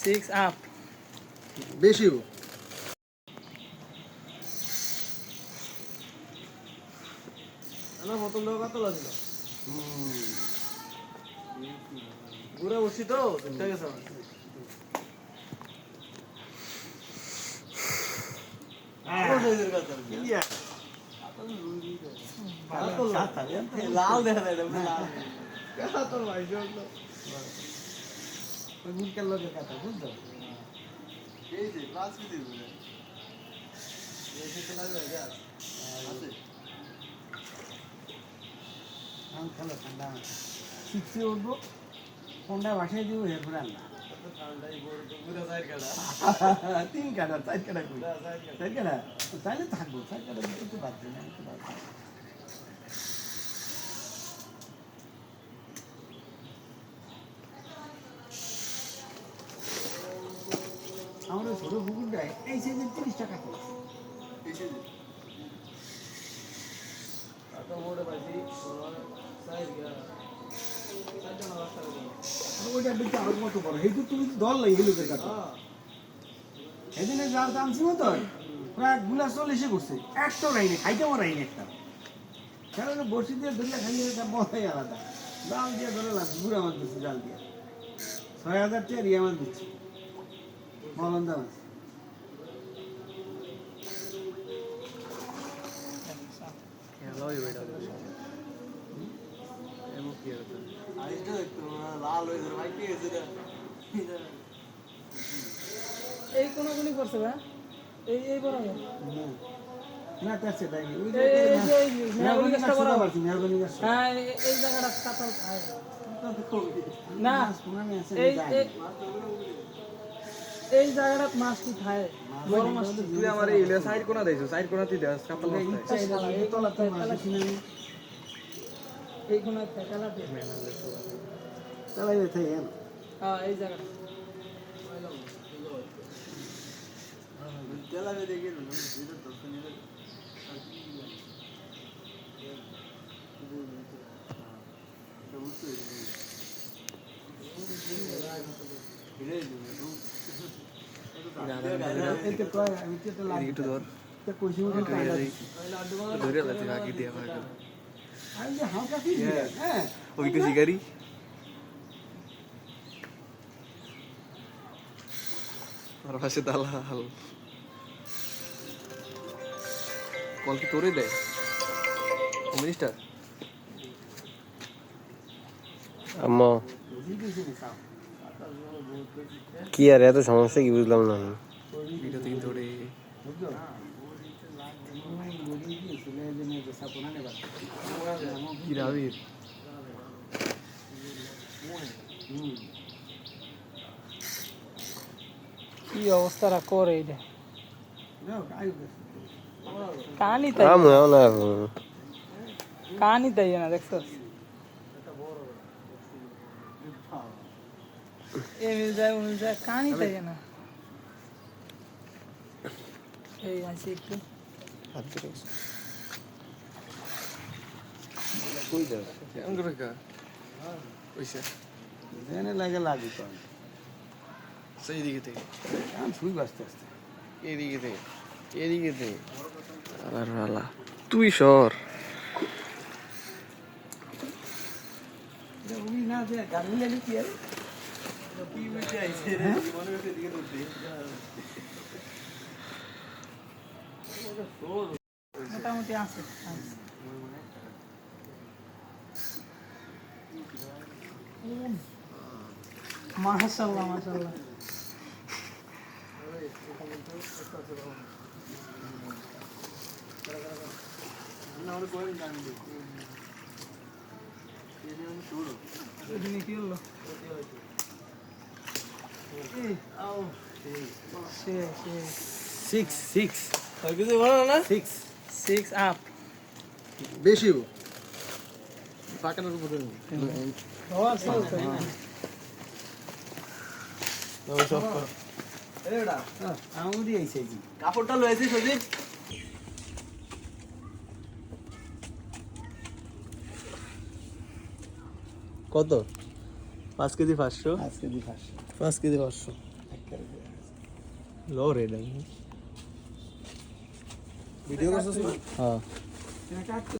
6 up বেশি না বোতল লোক কত লাগলো ঘুরে বসি তো ঠিক আছে লাল দেখা যায় তোর ভাই গুলকার লোকের কথা বুঝছো এই যে ক্লাস কি দিবে এই যে লাগবে আছে আমি খেলো ঠান্ডা শিখতে উঠবো ফোনটা বাসায় দিব এরপর রান্না তিন কাটা চার কাটা করি চার কাটা চাইলে থাকবো চার কাটা দিতে পারছি না আমাদের ছোট পুকুরটায় এই সাইজের 30 টাকা করে ওইটা দেখতে আমার মতো বড় এই তো তুমি দল লাই হেলুকের কাছে এদিনে যার দাম ছিল তো প্রায় গুলা 40 করছে একটা রাইনে খাইতে মারাইনি একটা কারণ বসি দিয়ে ধরলে খাইয়ে এটা মজাই আলাদা দাম দিয়ে ধরে লাগছে বুড়া মাছ দিচ্ছে জাল দিয়ে 6000 টাকা রিয়া মাছ দিচ্ছে মলন্দা মাছ এই কোন করছে ভাই এই বড় না তাছে তাই ওই যে মেহগনি গাছটা বড় মেহগনি গাছ হ্যাঁ এই জায়গাটা কাঁঠাল খায় না এই জায়গাটা মাছ কি খায় বড় মাছ তুই আমার এই সাইড কোনা দেইছো সাইড কোনা তুই দেস কাপল এই তলাতে এই কোন কালা দিয়ে চালাই যাচ্ছে হ্যাঁ এই জায়গাটা তেলাবে দেখে না এটা তো শুনিলে দালাল কল কি তোরে দেয় মিনিস্টার আম্মা কি আর এত সমস্যা কি বুঝলাম না আমি ভিডিও থেকে ধরে কি রাবির কি অবস্থাটা করে এটা কানি তাই কানি তাই না দেখছো এ মিল যায় কানি তাই না এই আছে একটু কই যাও অঙ্গরেখা ওইসে জেনে লাগে লাগি তো সেই দিকে থেকে আমি শুই আস্তে আস্তে এদিকে থেকে এদিকে থেকে আবার রালা তুই সর উনি না যে গাড়ি লাগে কি আর কি বুঝে আইছে রে মনে হচ্ছে এদিকে দৌড়তে মোটামুটি আছে মাশাআল্লাহ মাশাআল্লাহ এদিকে কি হলো সিক্স আর কিছু বলো না 6 আপ বেশি পাকানোর উপরে আমারই আইছে জি কাপড়টা লয়েছি সজীব কত 5 কেজি 500 আজকে দি ফাঁস 5 কেজি 500 लो रे नहीं ভিডিও করছিস हाँ কাটতে